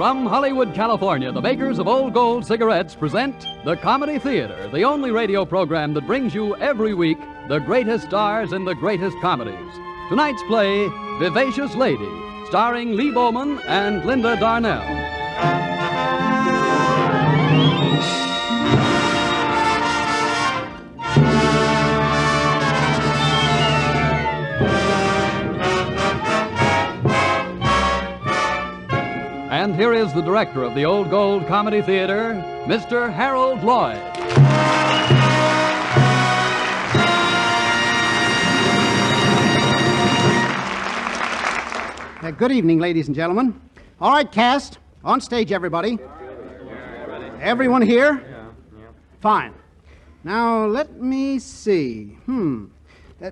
From Hollywood, California, the makers of Old Gold cigarettes present The Comedy Theater, the only radio program that brings you every week the greatest stars in the greatest comedies. Tonight's play, Vivacious Lady, starring Lee Bowman and Linda Darnell. And here is the director of the Old Gold Comedy Theater, Mr. Harold Lloyd. Good evening, ladies and gentlemen. All right, cast. On stage, everybody. Everyone here? Fine. Now, let me see.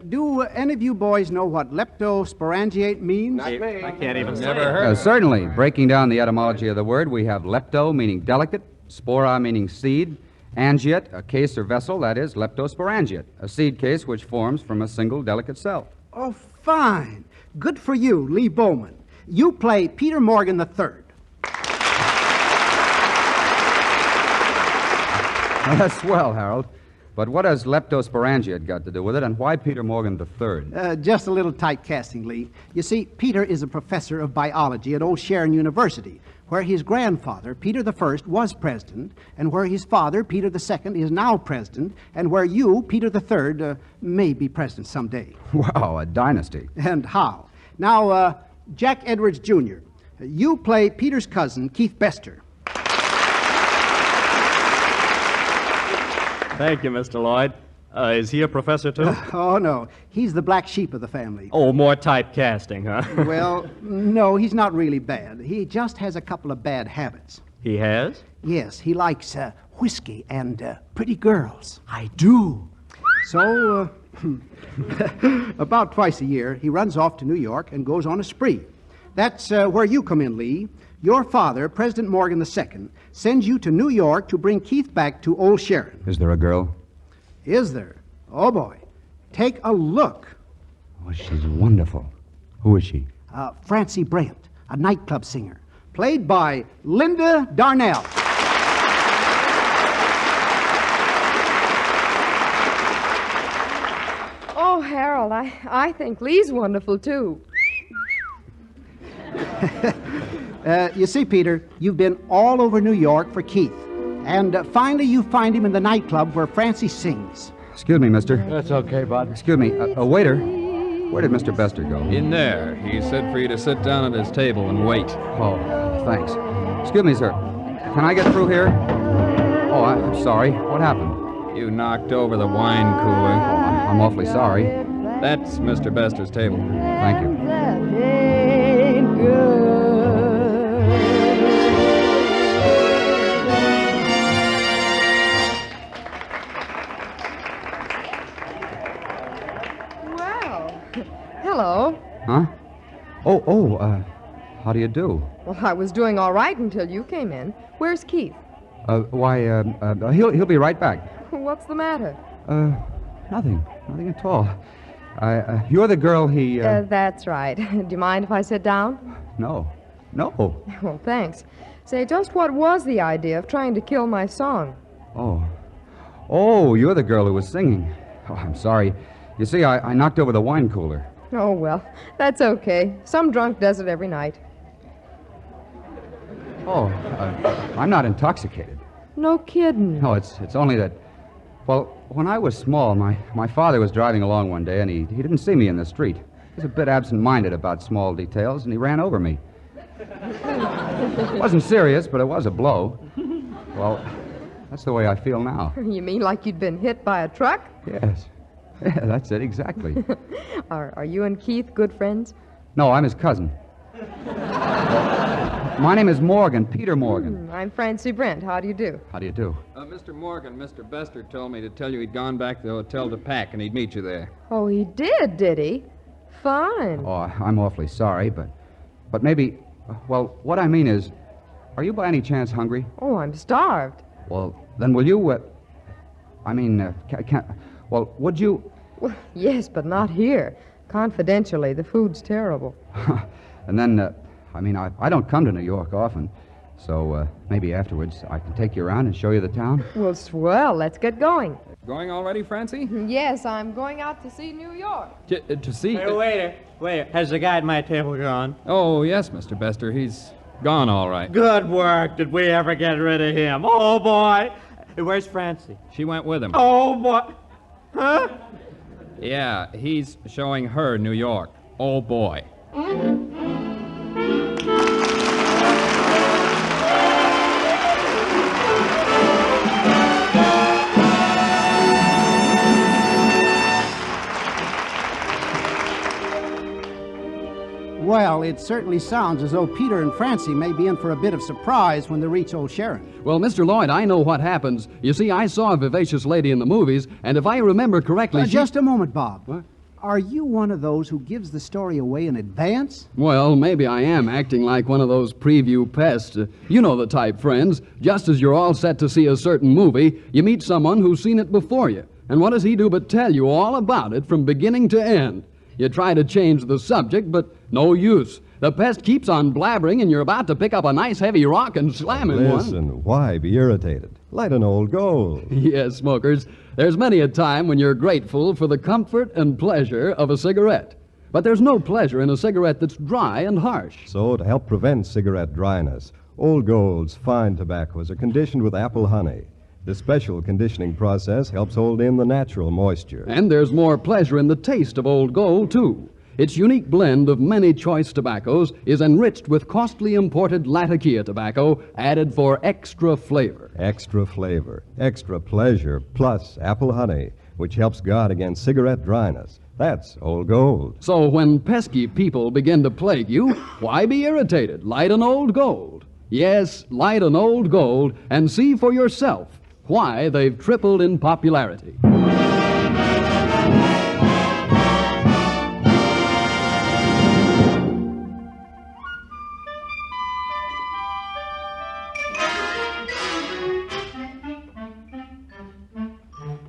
Do any of you boys know what leptosporangiate means? Not me. I can't even say Never it. heard. Certainly. Breaking down the etymology of the word, we have lepto, meaning delicate, spora, meaning seed, angiate, a case or vessel, that is, leptosporangiate, a seed case which forms from a single delicate cell. Oh, fine. Good for you, Lee Bowman. You play Peter Morgan III. Well, that's swell, Harold. But what has leptosporangiate got to do with it, and why Peter Morgan III? Just a little typecasting, Lee. You see, Peter is a professor of biology at Old Sharon University, where his grandfather, Peter I, was president, and where his father, Peter II, is now president, and where you, Peter III, may be president someday. Wow, a dynasty. And how? Now, Jack Edwards, Jr., you play Peter's cousin, Keith Bester. Thank you, Mr. Lloyd. Is he a professor, too? Oh, no. He's the black sheep of the family. Oh, more typecasting, huh? Well, no, he's not really bad. He just has a couple of bad habits. He has? Yes, he likes whiskey and pretty girls. I do. So, about twice a year, he runs off to New York and goes on a spree. That's where you come in, Lee. Your father, President Morgan II, sends you to New York to bring Keith back to Old Sharon. Is there a girl? Is there? Oh, boy. Take a look. Oh, she's wonderful. Who is she? Francie Brant, a nightclub singer, played by Linda Darnell. Oh, Harold, I think Lee's wonderful, too. You see, Peter, you've been all over New York for Keith. And finally you find him in the nightclub where Francie sings. Excuse me, mister. That's okay, bud. Excuse me, a waiter. Where did Mr. Bester go? In there. He said for you to sit down at his table and wait. Oh, thanks. Excuse me, sir. Can I get through here? Oh, I'm sorry. What happened? You knocked over the wine cooler. I'm awfully sorry. That's Mr. Bester's table. Thank you. Well, hello. Huh? How do you do? Well, I was doing all right until you came in. Where's Keith? He'll be right back. What's the matter? Nothing at all. You're the girl he, That's right. Do you mind if I sit down? No. Well, thanks. Say, just what was the idea of trying to kill my song? Oh, you're the girl who was singing. Oh, I'm sorry. You see, I knocked over the wine cooler. Oh, well, that's okay. Some drunk does it every night. Oh, I'm not intoxicated. No kidding. No, it's only that, well, when I was small, my father was driving along one day, and he didn't see me in the street. He was a bit absent-minded about small details, and he ran over me. It wasn't serious, but it was a blow. Well, that's the way I feel now. You mean like you'd been hit by a truck? Yes. Yeah, that's it, exactly. Are you and Keith good friends? No, I'm his cousin. My name is Morgan, Peter Morgan. I'm Francie Brent. How do you do? How do you do? Mr. Morgan, Mr. Bester told me to tell you he'd gone back to the hotel to pack and he'd meet you there. Oh, he did he? Fine. Oh, I'm awfully sorry, but maybe, well, what I mean is, are you by any chance hungry? Oh, I'm starved. Well, then will you, well, would you... Well, yes, but not here. Confidentially, the food's terrible. And then, I don't come to New York often. So maybe afterwards I can take you around and show you the town. Well, swell. Let's get going. Going already, Francie? Yes, I'm going out to see New York. To see... Hey, waiter. Has the guy at my table gone? Oh, yes, Mr. Bester. He's gone all right. Good work. Did we ever get rid of him? Oh, boy. Where's Francie? She went with him. Oh, boy. Huh? Yeah, he's showing her New York. Oh, boy. Well, it certainly sounds as though Peter and Francie may be in for a bit of surprise when they reach Old Sharon. Well, Mr. Lloyd, I know what happens. You see, I saw a vivacious lady in the movies, and if I remember correctly, Just a moment, Bob. What? Are you one of those who gives the story away in advance? Well, maybe I am acting like one of those preview pests. You know the type, friends. Just as you're all set to see a certain movie, you meet someone who's seen it before you. And what does he do but tell you all about it from beginning to end? You try to change the subject, but no use. The pest keeps on blabbering, and you're about to pick up a nice heavy rock and slam in one. Listen, why be irritated? Light an old gold. Yes, smokers, there's many a time when you're grateful for the comfort and pleasure of a cigarette. But there's no pleasure in a cigarette that's dry and harsh. So, to help prevent cigarette dryness, Old Gold's fine tobaccos are conditioned with apple honey. This special conditioning process helps hold in the natural moisture. And there's more pleasure in the taste of Old Gold, too. Its unique blend of many choice tobaccos is enriched with costly imported Latakia tobacco added for extra flavor. Extra flavor, extra pleasure, plus apple honey, which helps guard against cigarette dryness. That's Old Gold. So when pesky people begin to plague you, why be irritated? Light an Old Gold. Yes, light an Old Gold and see for yourself why they've tripled in popularity.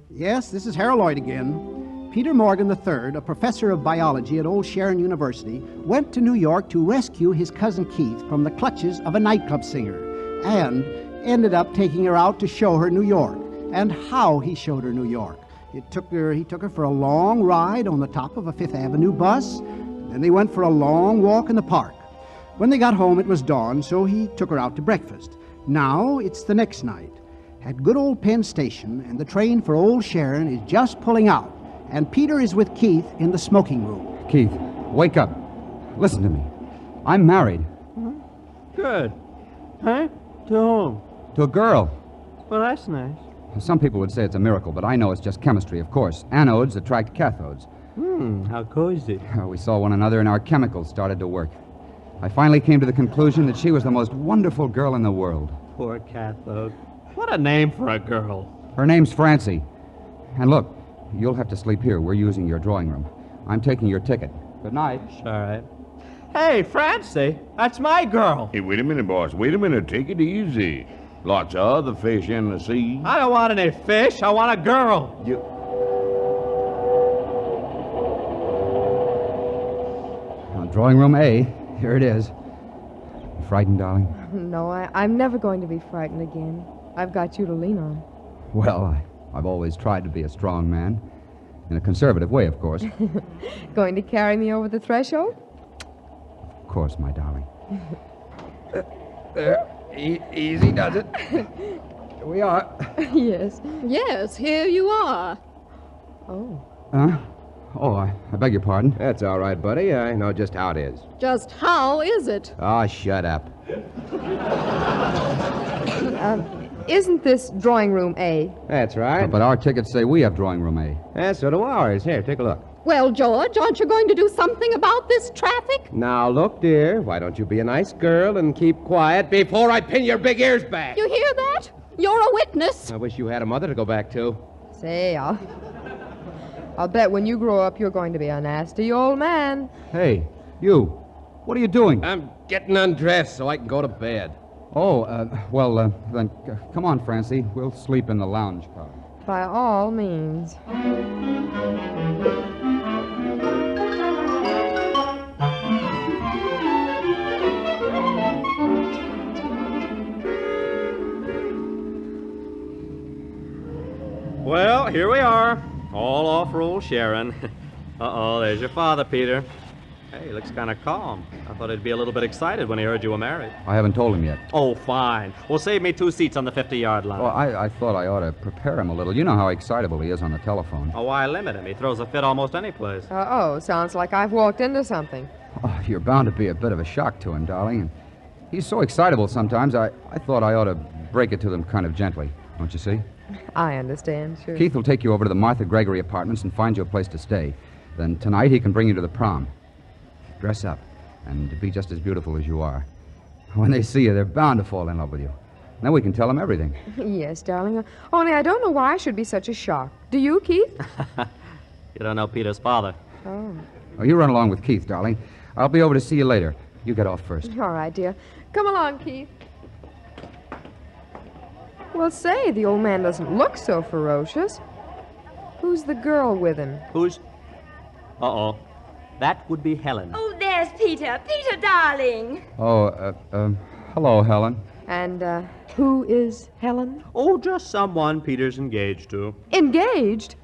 Yes, this is Harold Lloyd again. Peter Morgan III, a professor of biology at Old Sharon University, went to New York to rescue his cousin Keith from the clutches of a nightclub singer and ended up taking her out to show her New York. And how he showed her New York. He took her for a long ride on the top of a Fifth Avenue bus. Then they went for a long walk in the park. When they got home, it was dawn, so he took her out to breakfast. Now it's the next night. At good old Penn Station, and the train for Old Sharon is just pulling out, and Peter is with Keith in the smoking room. Keith, wake up. Listen to me. I'm married. Good. Huh? To whom? To a girl. Well, that's nice. Some people would say it's a miracle, but I know it's just chemistry, of course. Anodes attract cathodes. How cozy. We saw one another and our chemicals started to work. I finally came to the conclusion that she was the most wonderful girl in the world. Poor cathode. What a name for a girl. Her name's Francie. And look, you'll have to sleep here. We're using your drawing room. I'm taking your ticket. Good night. All right. Hey, Francie, that's my girl. Hey, wait a minute, boss. Wait a minute. Take it easy. Lots of other fish in the sea. I don't want any fish. I want a girl. Drawing room A. Here it is. Frightened, darling? No, I'm never going to be frightened again. I've got you to lean on. Well, I've always tried to be a strong man. In a conservative way, of course. Going to carry me over the threshold? Of course, my darling. There. Easy does it. Here we are. Yes. Yes, here you are. Oh. Huh? Oh, I beg your pardon. That's all right, buddy. I know just how it is. Just how is it? Oh, shut up. Isn't this drawing room A? That's right. But our tickets say we have drawing room A. Yeah, so do ours. Here, take a look. Well, George, aren't you going to do something about this traffic? Now, look, dear, why don't you be a nice girl and keep quiet before I pin your big ears back? You hear that? You're a witness. I wish you had a mother to go back to. Say, I'll bet when you grow up you're going to be a nasty old man. Hey, you. What are you doing? I'm getting undressed so I can go to bed. Oh, then come on, Francie. We'll sleep in the lounge car. By all means. Well, here we are. All off for old Sharon. Uh-oh, there's your father, Peter. Hey, he looks kind of calm. I thought he'd be a little bit excited when he heard you were married. I haven't told him yet. Oh, fine. Well, save me 2 seats on the 50-yard line. Well, I thought I ought to prepare him a little. You know how excitable he is on the telephone. Oh, why limit him? He throws a fit almost any place. Uh-oh, sounds like I've walked into something. Oh, you're bound to be a bit of a shock to him, darling. And he's so excitable sometimes, I thought I ought to break it to them kind of gently. Don't you see? I understand, sure. Keith will take you over to the Martha Gregory apartments and find you a place to stay. Then tonight he can bring you to the prom. Dress up and be just as beautiful as you are. When they see you, they're bound to fall in love with you. Then we can tell them everything. Yes, darling. Only I don't know why I should be such a shock. Do you, Keith? You don't know Peter's father. Oh. Oh, you run along with Keith, darling. I'll be over to see you later. You get off first. All right, dear. Come along, Keith. Well, say, the old man doesn't look so ferocious. Who's the girl with him? Who's... Uh-oh. That would be Helen. Oh, there's Peter. Peter, darling. Oh, hello, Helen. And, who is Helen? Oh, just someone Peter's engaged to. Engaged?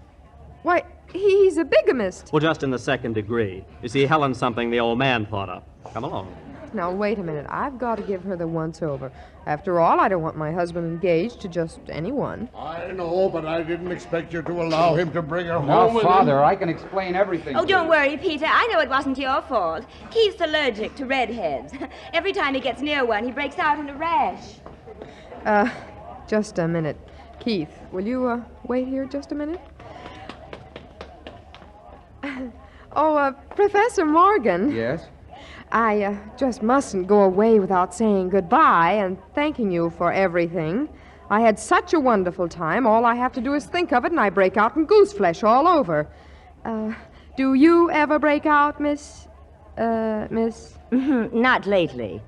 Why, he's a bigamist. Well, just in the 2nd degree. You see, Helen's something the old man thought up. Come along. Now, wait a minute. I've got to give her the once-over. After all, I don't want my husband engaged to just anyone. I know, but I didn't expect you to allow him to bring her Now, home with Father, him. I can explain everything. Oh, don't worry, Peter. I know it wasn't your fault. Keith's allergic to redheads. Every time he gets near one, he breaks out in a rash. Just a minute. Keith, will you, wait here just a minute? Oh, Professor Morgan. Yes? I just mustn't go away without saying goodbye and thanking you for everything. I had such a wonderful time. All I have to do is think of it, and I break out in goose flesh all over. Do you ever break out, Miss? Not lately.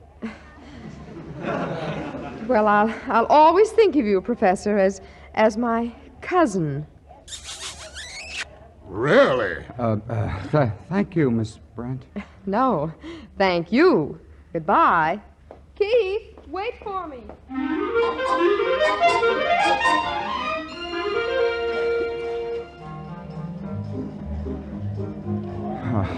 Well, I'll always think of you, Professor, as my cousin. Really? Thank you, Miss Brent. No, thank you. Goodbye. Keith, wait for me.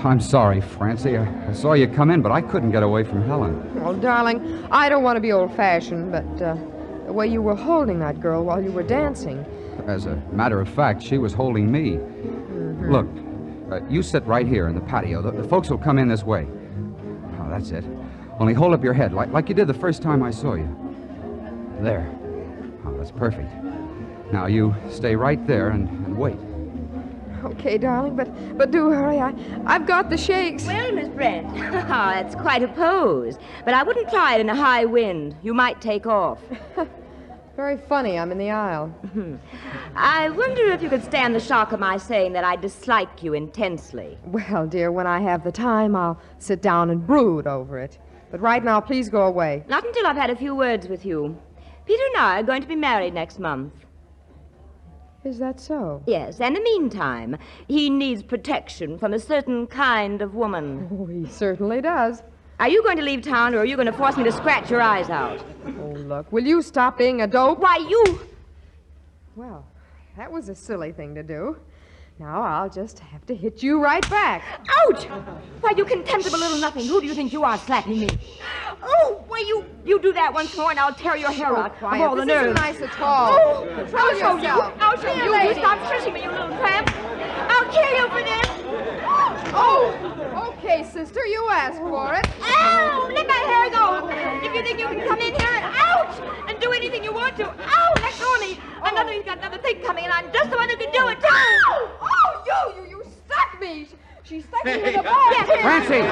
I'm sorry, Francie. I saw you come in, but I couldn't get away from Helen. Oh, darling, I don't want to be old-fashioned, but the way you were holding that girl while you were dancing. As a matter of fact, she was holding me. Look, you sit right here in the patio. The folks will come in this way. Oh, that's it. Only hold up your head like you did the first time I saw you. There. Oh, that's perfect. Now you stay right there and wait. Okay, darling, but do hurry. I've got the shakes. Well, Miss Brent, that's quite a pose. But I wouldn't try it in a high wind. You might take off. Very funny. I'm in the aisle. I wonder if you could stand the shock of my saying that I dislike you intensely. Well, dear, when I have the time, I'll sit down and brood over it. But right now, please go away. Not until I've had a few words with you. Peter and I are going to be married next month. Is that so? Yes, and in the meantime, he needs protection from a certain kind of woman. Oh, he certainly does. Are you going to leave town, or are you going to force me to scratch your eyes out? Oh, look, will you stop being a dope? Why, you... Well, that was a silly thing to do. Now I'll just have to hit you right back. Ouch! Why, you contemptible little nothing. Who do you think you are, slapping me? Oh, why, you do that once more, and I'll tear your hair out. Quiet. Of all the This nerve. isn't nice at all. Oh, Control I'll show you. yourself. I'll show you. You stop shushing me, you little tramp. I'll kill you for this. Oh, okay, sister, you asked for it. Ow! Let my hair go. If you think you can come in here and ouch and do anything you want to, ow! Let go of me. He's got another thing coming, and I'm just the one who can do it too. Oh, you stuck me. She stuck me with a ball. Yes. Francie!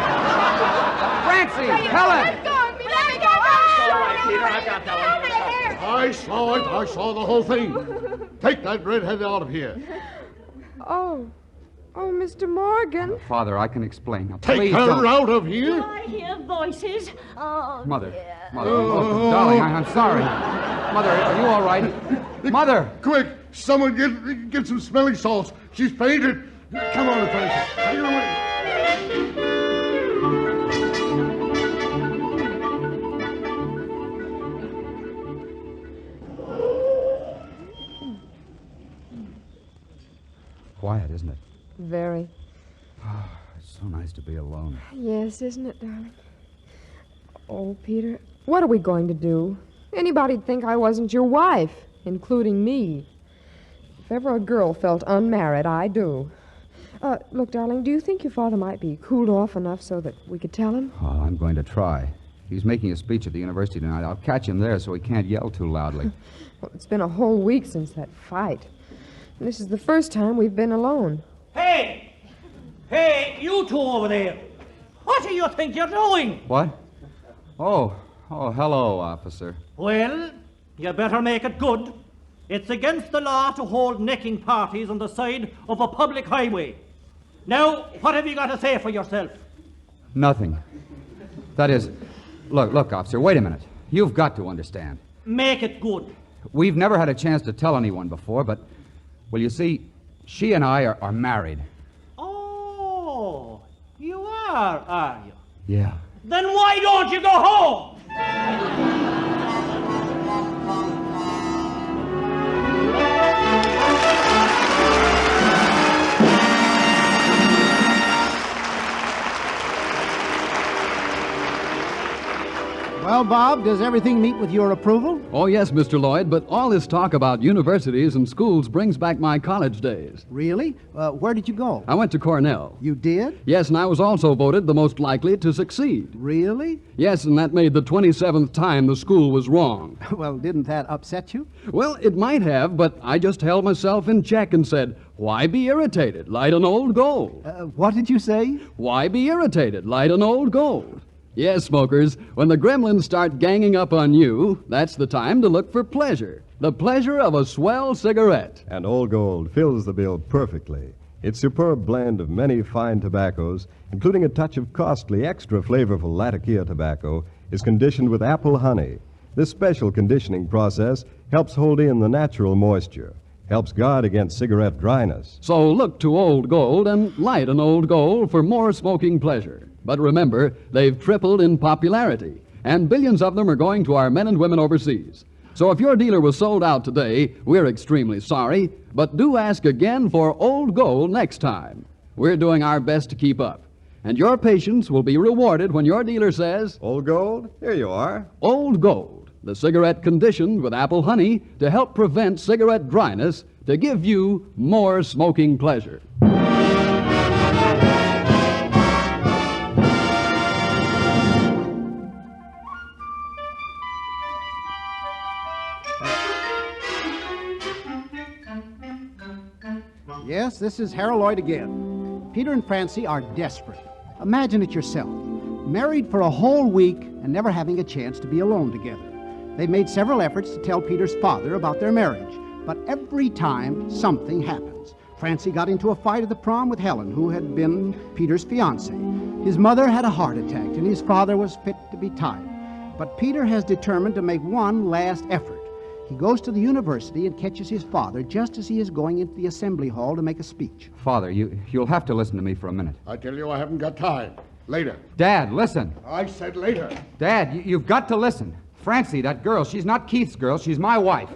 Francie! Helen! Let go of me. Let me go. All right, Peter, I got that one. I saw it. I saw the whole thing. Take that redhead out of here. Oh, Mr. Morgan. Father, I can explain. Now, Take please her don't. out of here. I hear voices. Oh, Mother. dear. Mother. Oh, darling, I'm sorry. Mother, are you all right? Mother! Quick, someone get some smelling salts. She's fainted. Come on, Francie. Take her away. to be alone. Yes, isn't it, darling? Oh, Peter, what are we going to do? Anybody'd think I wasn't your wife, including me. If ever a girl felt unmarried, I do. Look, darling, do you think your father might be cooled off enough so that we could tell him? Oh, I'm going to try. He's making a speech at the university tonight. I'll catch him there so he can't yell too loudly. Well, it's been a whole week since that fight. And this is the first time we've been alone. Hey! Hey, you two over there! What do you think you're doing? What? Oh, hello, officer. Well, you better make it good. It's against the law to hold necking parties on the side of a public highway. Now, what have you got to say for yourself? Nothing. That is, look, officer, wait a minute. You've got to understand. Make it good. We've never had a chance to tell anyone before, but, well, you see, she and I are married. Oh, you are you? Yeah. Then why don't you go home? Well, Bob, does everything meet with your approval? Oh, yes, Mr. Lloyd, but all this talk about universities and schools brings back my college days. Really? Where did you go? I went to Cornell. You did? Yes, and I was also voted the most likely to succeed. Really? Yes, and that made the 27th time the school was wrong. Well, didn't that upset you? Well, it might have, but I just held myself in check and said, why be irritated? Light an old gold. What did you say? Why be irritated? Light an old gold. Yes, smokers, when the gremlins start ganging up on you, that's the time to look for pleasure. The pleasure of a swell cigarette. And Old Gold fills the bill perfectly. Its superb blend of many fine tobaccos, including a touch of costly, extra flavorful Latakia tobacco, is conditioned with apple honey. This special conditioning process helps hold in the natural moisture, helps guard against cigarette dryness. So look to Old Gold and light an Old Gold for more smoking pleasure. But remember, they've tripled in popularity, and billions of them are going to our men and women overseas. So if your dealer was sold out today, we're extremely sorry, but do ask again for Old Gold next time. We're doing our best to keep up. And your patience will be rewarded when your dealer says, Old Gold, here you are. Old Gold, the cigarette conditioned with apple honey to help prevent cigarette dryness, to give you more smoking pleasure. Yes, this is Harold Lloyd again. Peter and Francie are desperate. Imagine it yourself. Married for a whole week and never having a chance to be alone together. They've made several efforts to tell Peter's father about their marriage, but every time something happens. Francie got into a fight at the prom with Helen, who had been Peter's fiancée. His mother had a heart attack, and his father was fit to be tied. But Peter has determined to make one last effort. He goes to the university and catches his father just as he is going into the assembly hall to make a speech. Father, you'll have to listen to me for a minute. I tell you, I haven't got time. Later. Dad, listen. I said later. Dad, you've got to listen. Francie, that girl, she's not Keith's girl. She's my wife.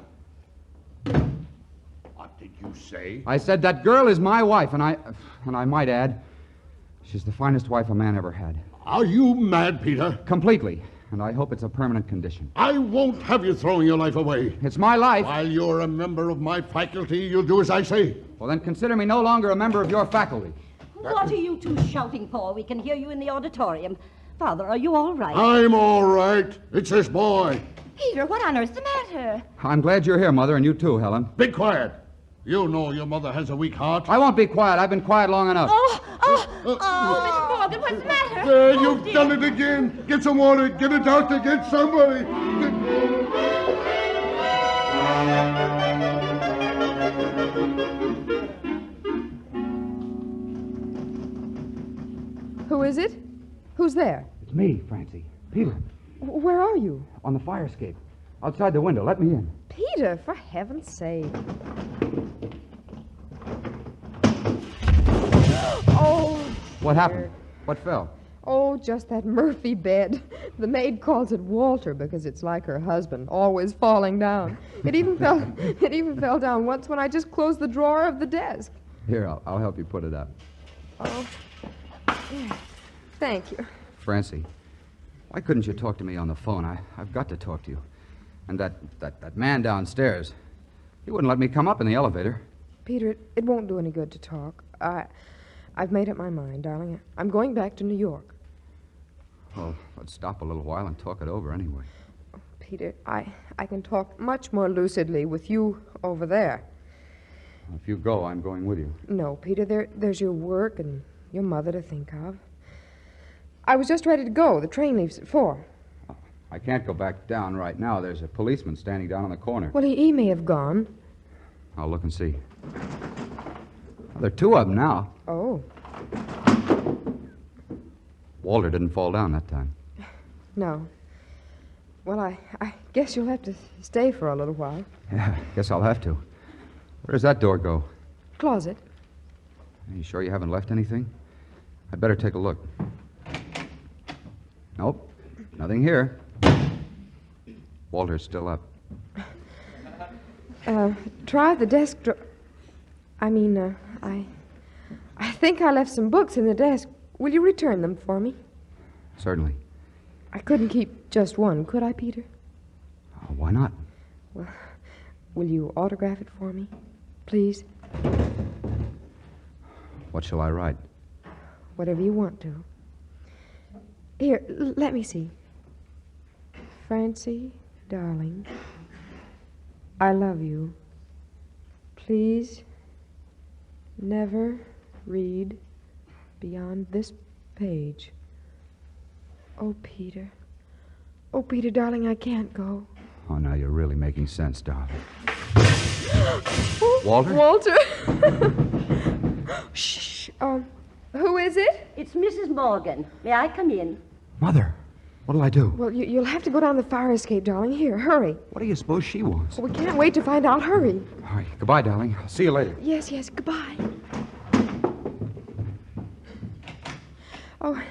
What did you say? I said that girl is my wife, and I might add, she's the finest wife a man ever had. Are you mad, Peter? Completely. And I hope it's a permanent condition. I won't have you throwing your life away. It's my life. While you're a member of my faculty, you'll do as I say. Well, then consider me no longer a member of your faculty. What are you two shouting for? We can hear you in the auditorium. Father, are you all right? I'm all right. It's this boy. Peter, what on earth's the matter? I'm glad you're here, Mother, and you too, Helen. Be quiet. You know your mother has a weak heart. I won't be quiet. I've been quiet long enough. Mr. Morgan, what's the matter? There, you've done it again. Get some water. Get a doctor. Get somebody. Who is it? Who's there? It's me, Francie. Peter. Where are you? On the fire escape. Outside the window. Let me in. Peter, for heaven's sake. Oh, What happened? What fell? oh, just that Murphy bed. The maid calls it Walter because it's like her husband, always falling down. It even fell down once when I just closed the drawer of the desk. Here, I'll help you put it up. Oh. Thank you. Francie, why couldn't you talk to me on the phone? I've got to talk to you. And that man downstairs, he wouldn't let me come up in the elevator. Peter, it won't do any good to talk. I've made up my mind, darling. I'm going back to New York. Well, let's stop a little while and talk it over anyway. Peter, I can talk much more lucidly with you over there. If you go, I'm going with you. No, Peter, there's your work and your mother to think of. I was just ready to go. The train leaves at 4. I can't go back down right now. There's a policeman standing down on the corner. Well, he may have gone. I'll look and see. Well, there are 2 of them now. Oh. Walter didn't fall down that time. No. Well, I guess you'll have to stay for a little while. Yeah, guess I'll have to. Where does that door go? Closet. Are you sure you haven't left anything? I'd better take a look. Nope, nothing here. Walter's still up. Try the desk I think I left some books in the desk. Will you return them for me? Certainly. I couldn't keep just one, could I, Peter? Why not? Well, will you autograph it for me, please? What shall I write? Whatever you want to. Here, let me see. Francie, darling, I love you. Please never read beyond this page. Oh, Peter. Oh, Peter, darling, I can't go. Oh, now you're really making sense, darling. Walter? Walter? Shh. Who is it? It's Mrs. Morgan. May I come in? Mother, what'll I do? Well, you'll have to go down the fire escape, darling. Here, hurry. What do you suppose she wants? Well, we can't wait to find out. Hurry. All right, goodbye, darling. I'll see you later. Yes, goodbye. Oh,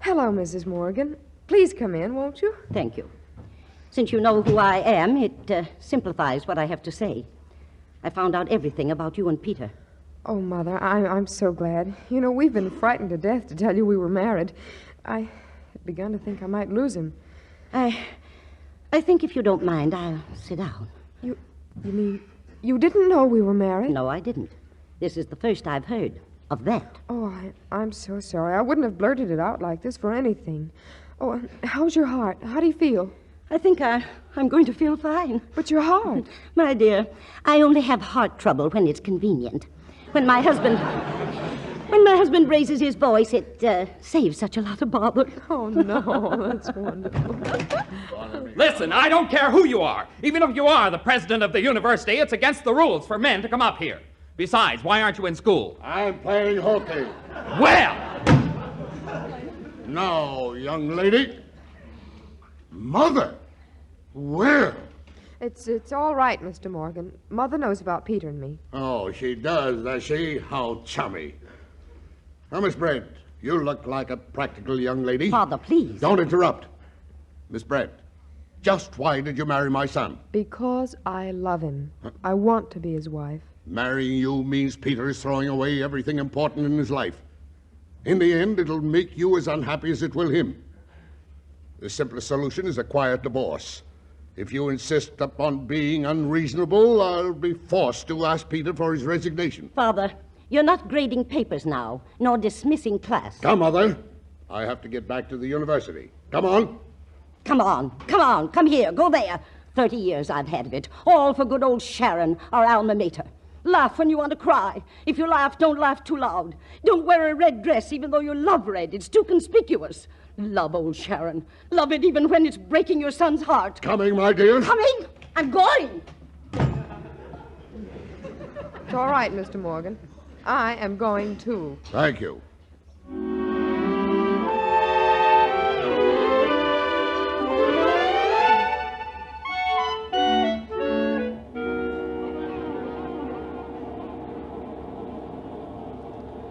hello, Mrs. Morgan. Please come in, won't you? Thank you. Since you know who I am, it simplifies what I have to say. I found out everything about you and Peter. Oh, Mother, I'm so glad. You know, we've been frightened to death to tell you we were married. I had begun to think I might lose him. I think if you don't mind, I'll sit down. You mean you didn't know we were married? No, I didn't. This is the first I've heard of that. Oh, I'm so sorry. I wouldn't have blurted it out like this for anything. Oh, how's your heart? How do you feel? I think I'm going to feel fine. But your heart? My dear, I only have heart trouble when it's convenient. When my husband raises his voice, it saves such a lot of bother. Oh, no, that's wonderful. Listen, I don't care who you are. Even if you are the president of the university, it's against the rules for men to come up here. Besides, why aren't you in school? I'm playing hockey. Well! Now, young lady. Mother! Where? It's all right, Mr. Morgan. Mother knows about Peter and me. Oh, she does she? How chummy. Now, Miss Brent, you look like a practical young lady. Father, please. Don't interrupt. Miss Brent, just why did you marry my son? Because I love him. I want to be his wife. Marrying you means Peter is throwing away everything important in his life. In the end, it'll make you as unhappy as it will him. The simplest solution is a quiet divorce. If you insist upon being unreasonable, I'll be forced to ask Peter for his resignation. Father, you're not grading papers now, nor dismissing class. Come, Mother. I have to get back to the university. Come on. Come here, go there. 30 years I've had of it, all for good old Sharon, our alma mater. Laugh when you want to cry. If you laugh, don't laugh too loud. Don't wear a red dress even though you love red. It's too conspicuous. Love old Sharon. Love it even when it's breaking your son's heart. Coming, my dear. Coming? I'm going. It's all right, Mr. Morgan. I am going too. Thank you.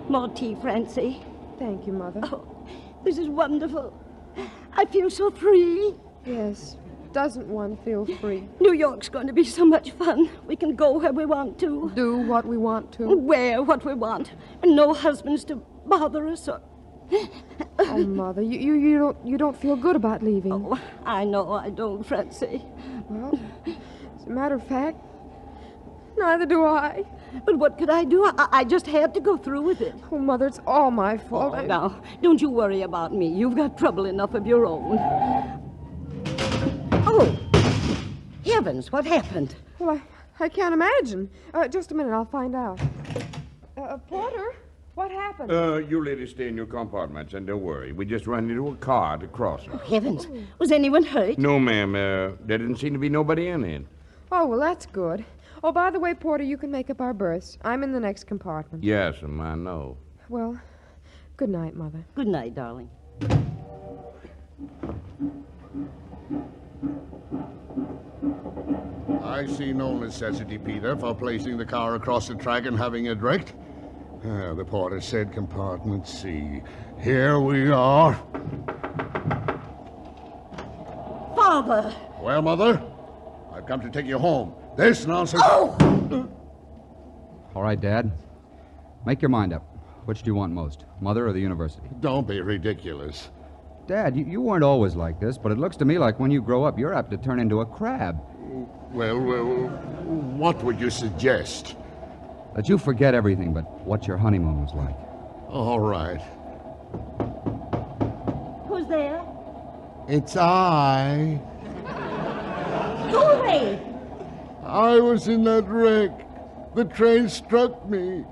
More tea, Francie. Thank you, Mother. Oh, this is wonderful. I feel so free. Yes. Doesn't one feel free? New York's going to be so much fun. We can go where we want to. Do what we want to. Wear what we want. And no husbands to bother us or... Oh, Mother, you don't feel good about leaving. Oh, I know I don't, Francie. Well, as a matter of fact, neither do I. But what could I do? I just had to go through with it. Oh, Mother, it's all my fault. Now, don't you worry about me. You've got trouble enough of your own. Oh, heavens, what happened? Well, I can't imagine. Just a minute, I'll find out. Porter, what happened? You ladies stay in your compartments and don't worry. We just ran into a car at the crossing. Oh, heavens. Was anyone hurt? No, ma'am. There didn't seem to be nobody in it. Oh, well, that's good. Oh, by the way, Porter, you can make up our berths. I'm in the next compartment. Yes, I know. Well, good night, Mother. Good night, darling. I see no necessity, Peter, for placing the car across the track and having it wrecked. The porter said compartment C. Here we are. Father! Well, Mother, I've come to take you home. This nonsense... Oh! All right, Dad. Make your mind up. Which do you want most, Mother or the university? Don't be ridiculous. Dad, you weren't always like this, but it looks to me like when you grow up, you're apt to turn into a crab. Well, what would you suggest? That you forget everything but what your honeymoon was like. All right. Who's there? It's I. Go away! I was in that wreck. The train struck me.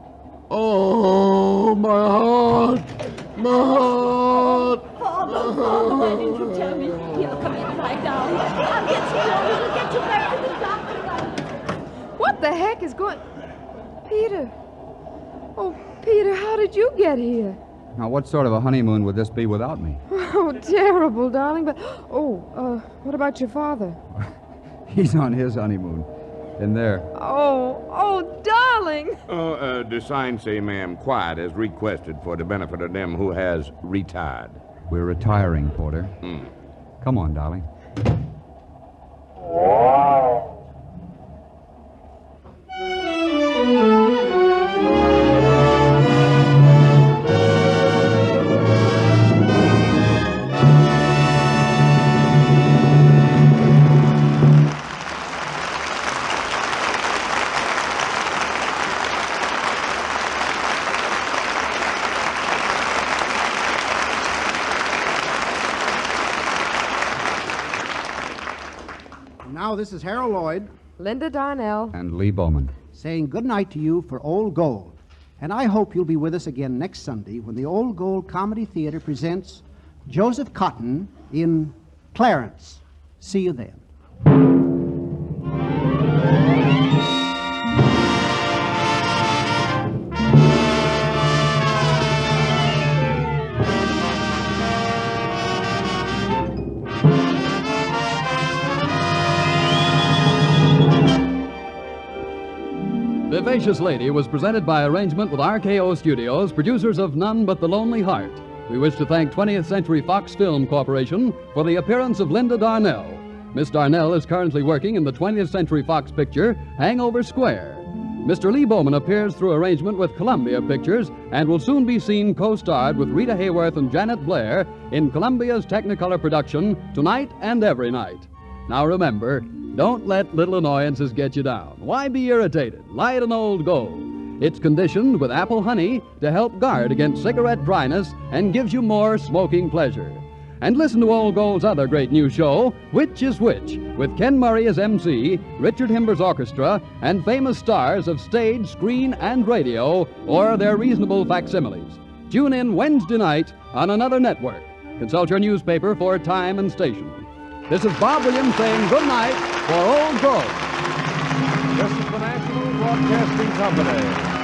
Oh, my heart! My heart! Father, why didn't you tell me? Here, come in, lie down. I'll get you home. We'll get you back to the doctor. What the heck is going... Peter. Oh, Peter, how did you get here? Now, what sort of a honeymoon would this be without me? Oh, terrible, darling, but... what about your father? He's on his honeymoon. In there. Oh, darling! The sign say, ma'am, quiet as requested for the benefit of them who has retired. We're retiring, Porter. Come on, darling. Now, this is Harold Lloyd. Linda Darnell. And Lee Bowman. Saying good night to you for Old Gold. And I hope you'll be with us again next Sunday when the Old Gold Comedy Theater presents Joseph Cotton in Clarence. See you then. Vivacious Lady was presented by arrangement with RKO Studios, producers of None But the Lonely Heart. We wish to thank 20th Century Fox Film Corporation for the appearance of Linda Darnell. Miss Darnell is currently working in the 20th Century Fox picture Hangover Square. Mr. Lee Bowman appears through arrangement with Columbia Pictures and will soon be seen co-starred with Rita Hayworth and Janet Blair in Columbia's Technicolor production Tonight and Every Night. Now remember, don't let little annoyances get you down. Why be irritated? Light an Old Gold. It's conditioned with apple honey to help guard against cigarette dryness and gives you more smoking pleasure. And listen to Old Gold's other great new show, Which is Which, with Ken Murray as MC, Richard Himber's orchestra, and famous stars of stage, screen, and radio, or their reasonable facsimiles. Tune in Wednesday night on another network. Consult your newspaper for time and station. This is Bob Williams saying good night for Old Gold. This is the National Broadcasting Company.